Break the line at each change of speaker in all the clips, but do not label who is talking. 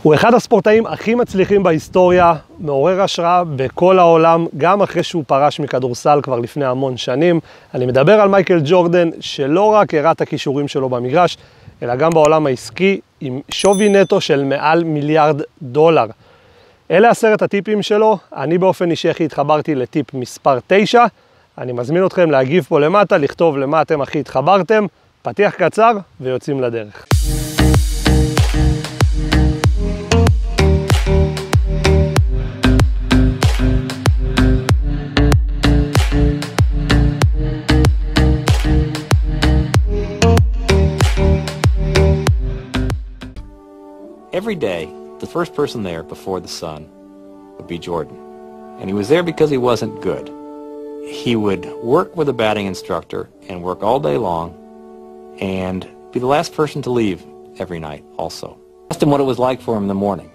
הוא אחד הספורטאים הכי מצליחים בהיסטוריה, מעורר השראה בכל העולם, גם אחרי שהוא פרש מכדורסל כבר לפני המון שנים. אני מדבר על מייקל ג'ורדן, שלא רק הראה את הכישורים שלו במגרש, אלא גם בעולם העסקי, עם שווי נטו של מעל $1 מיליארד. אלה 10 הטיפים שלו. אני באופן אישי הכי התחברתי לטיפ מספר 9. אני מזמין אתכם להגיב פה למטה, לכתוב למה אתם הכי התחברתם, פתיח קצר ויוצאים לדרך.
Every day, the first person there before the sun would be Jordan. And he was there because he wasn't good. He would work with a batting instructor and work all day long and be the last person to leave every night also. I asked him what it was like for him in the morning.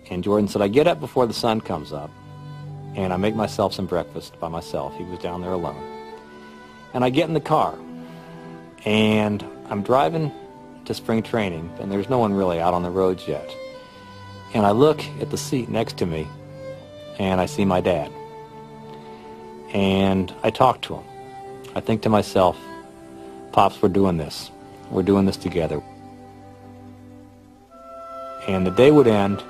And Jordan said, I get up before the sun comes up and I make myself some breakfast by myself. He was down there alone. And I get in the car and I'm driving to spring training, and there's no one really out on the roads yet. And I look at the seat next to me, and I see my dad. And I talk to him. I think to myself, Pops, we're doing this. We're doing this together. And the day would end,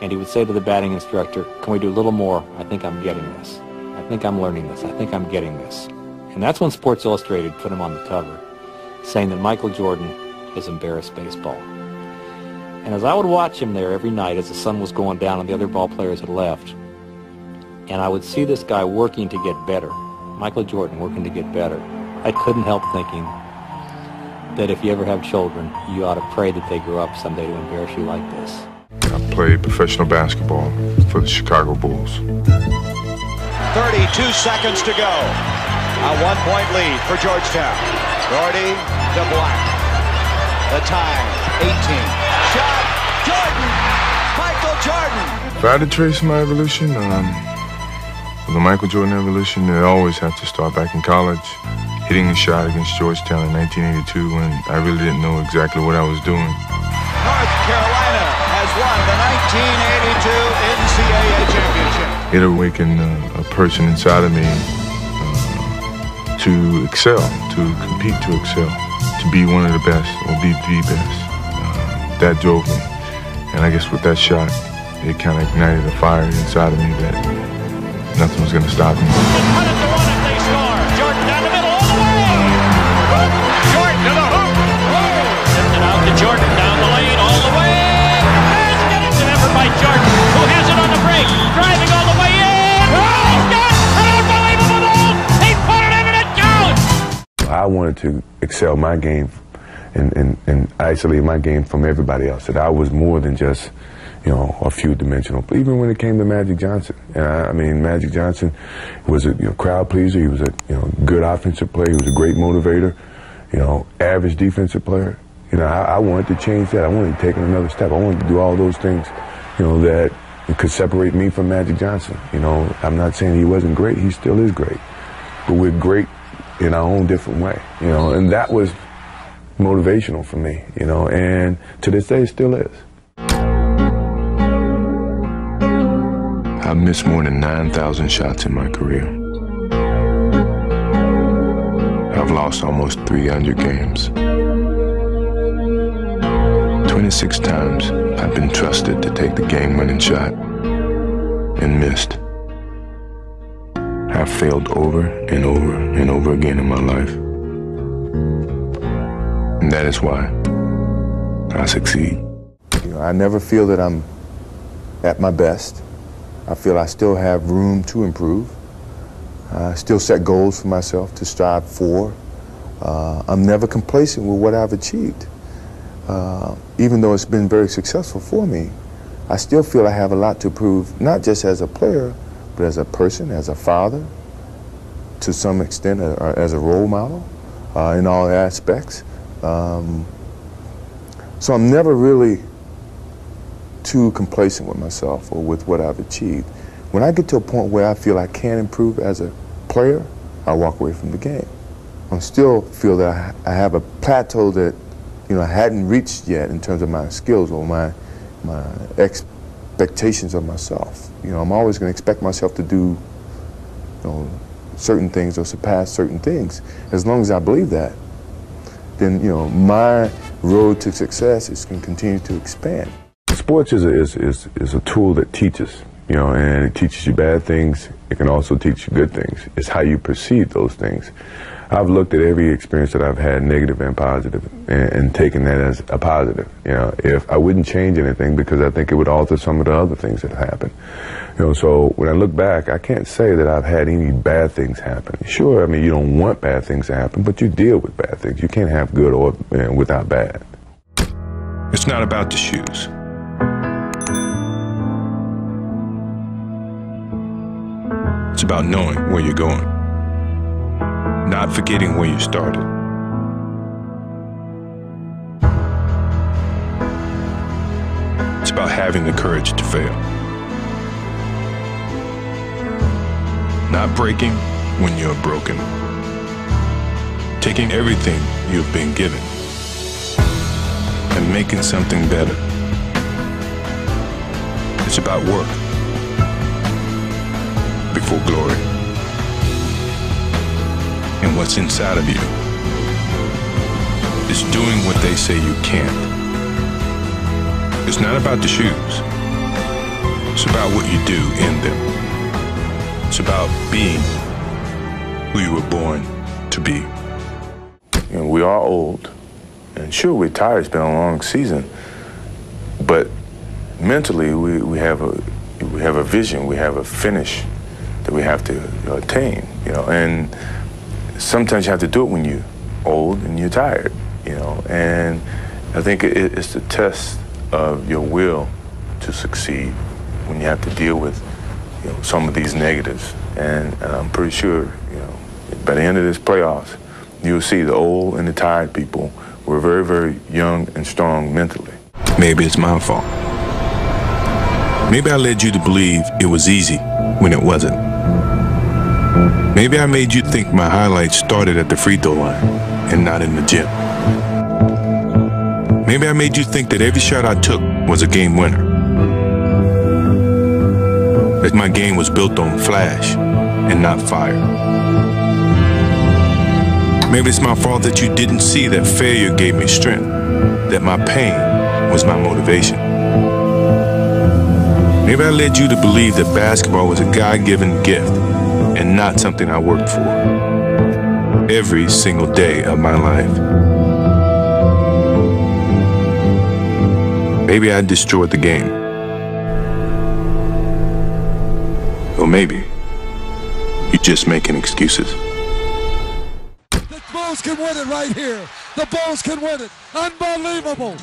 and he would say to the batting instructor, can we do a little more? I think I'm getting this. I think I'm learning this. I think I'm getting this. And that's when Sports Illustrated put him on the cover, saying that Michael Jordan has embarrassed baseball. And as I would watch him there every night as the sun was going down and the other ball players had left, and I would see this guy working to get better, Michael Jordan working to get better, I couldn't help thinking that if you ever have children, you ought to pray that they grow up someday to embarrass you like this.
I played professional basketball for the Chicago Bulls.
32 seconds to go. A 1-point lead for Georgetown. Gordy to Black. The time, 18. Shot, Jordan! Michael Jordan!
If I had to trace my evolution, the Michael Jordan evolution, I always have to start back in college. Hitting a shot against Georgetown in 1982 when I really didn't know exactly what I was doing.
North Carolina has won the 1982 NCAA championship.
It awakened a person inside of me to excel, to compete to excel. To be one of the best, or be the best. That drove me. And I guess with that shot, it kind of ignited a fire inside of me that nothing was going to stop me.
They cut it to run if they score. Jordan down the middle, all the way! Jordan to the hoop! Tipped it out to Jordan down the lane, all the way! There's get it to by Jordan, who has it on the break, driving all the way in! Oh, he's got an unbelievable goal! He put it in and it counts!
I wanted to excel my game and isolate my game from everybody else. That I was more than just, a few dimensional. Even when it came to Magic Johnson, I mean, Magic Johnson was a crowd pleaser. He was a good offensive player. He was a great motivator. Average defensive player. I wanted to change that. I wanted to take it another step. I wanted to do all those things, that could separate me from Magic Johnson. I'm not saying he wasn't great. He still is great, but we're great in our own different way, and that was motivational for me, and to this day it still is. I've missed more than 9,000 shots in my career. I've lost almost 300 games. 26 times I've been trusted to take the game-winning shot and missed. I've failed over and over and over again in my life. And that is why I succeed. I never feel that I'm at my best. I feel I still have room to improve. I still set goals for myself to strive for. I'm never complacent with what I've achieved. Even though it's been very successful for me, I still feel I have a lot to prove, not just as a player, but as a person, as a father, to some extent as a role model in all aspects. So I'm never really too complacent with myself or with what I've achieved. When I get to a point where I feel I can improve as a player, I walk away from the game. I still feel that I have a plateau that I hadn't reached yet in terms of my skills or my expectations of myself. You know, I'm always going to expect myself to do, you know, certain things or surpass certain things. As long as I believe that, then, you know, my road to success is going to continue to expand. Sports is a tool that teaches, you know, and it teaches you bad things. It can also teach you good things. It's how you perceive those things. I've looked at every experience that I've had, negative and positive, and taken that as a positive. You know, if I wouldn't change anything because I think it would alter some of the other things that happened. You know, so when I look back, I can't say that I've had any bad things happen. Sure, I mean, you don't want bad things to happen, but you deal with bad things. You can't have good or without bad.
It's not about the shoes. It's about knowing where you're going, not forgetting where you started. It's about having the courage to fail. Not breaking when you're broken. Taking everything you've been given and making something better. It's about work before glory. And what's inside of you is doing what they say you can't. It's not about the shoes. It's about what you do in them. It's about being who you were born to be.
You know, we are old, and sure, we're tired. It's been a long season, but mentally, we have a vision. We have a finish that we have to attain. You know, and sometimes you have to do it when you're old and you're tired. You know, and I think it's the test of your will to succeed when you have to deal with, you know, some of these negatives. And I'm pretty sure, you know, by the end of this playoffs, you'll see the old and the tired people were very, very young and strong mentally.
Maybe it's my fault. Maybe I led you to believe it was easy when it wasn't. Maybe I made you think my highlights started at the free throw line and not in the gym. Maybe I made you think that every shot I took was a game winner. That my game was built on flash and not fire. Maybe it's my fault that you didn't see that failure gave me strength, that my pain was my motivation. Maybe I led you to believe that basketball was a God-given gift and not something I worked for every single day of my life. Maybe I destroyed the game. Or maybe you're just making excuses.
The Bulls can win it right here. The Bulls can win it. Unbelievable.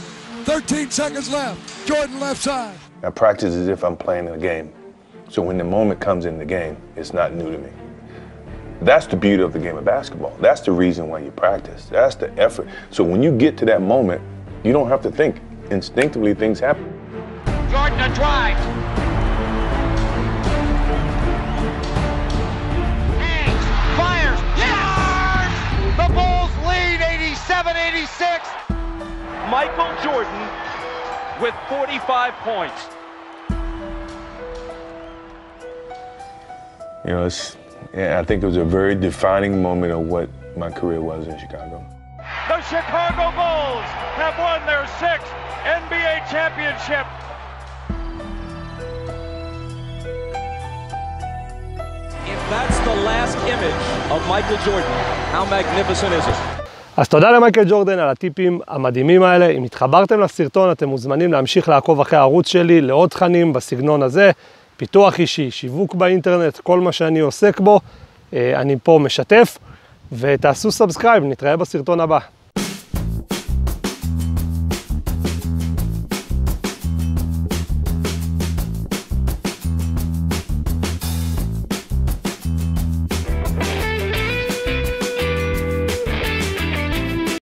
13 seconds left. Jordan left side.
I practice as if I'm playing a game. So when the moment comes in the game, it's not new to me. That's the beauty of the game of basketball. That's the reason why you practice. That's the effort. So when you get to that moment, you don't have to think. Instinctively, things happen.
Jordan a drive. Hangs, fires, yes! The Bulls lead 87-86.
Michael Jordan with 45 points.
You know, I think it was a very defining moment of what my career was in Chicago.
The Chicago Bulls have won their 6th NBA championship. If that's the last image of Michael Jordan, how magnificent is it?
אז תודה למייקל ג'ורדן על הטיפים המדהימים האלה. אם התחברתם לסרטון, אתם מוזמנים להמשיך לעקוב אחרי הערוץ שלי לעוד תכנים בסגנון הזה, פיתוח אישי, שיווק באינטרנט, כל מה שאני עוסק בו, אני פה משתף, ותעשו סאבסקרייב, נתראה בסרטון הבא.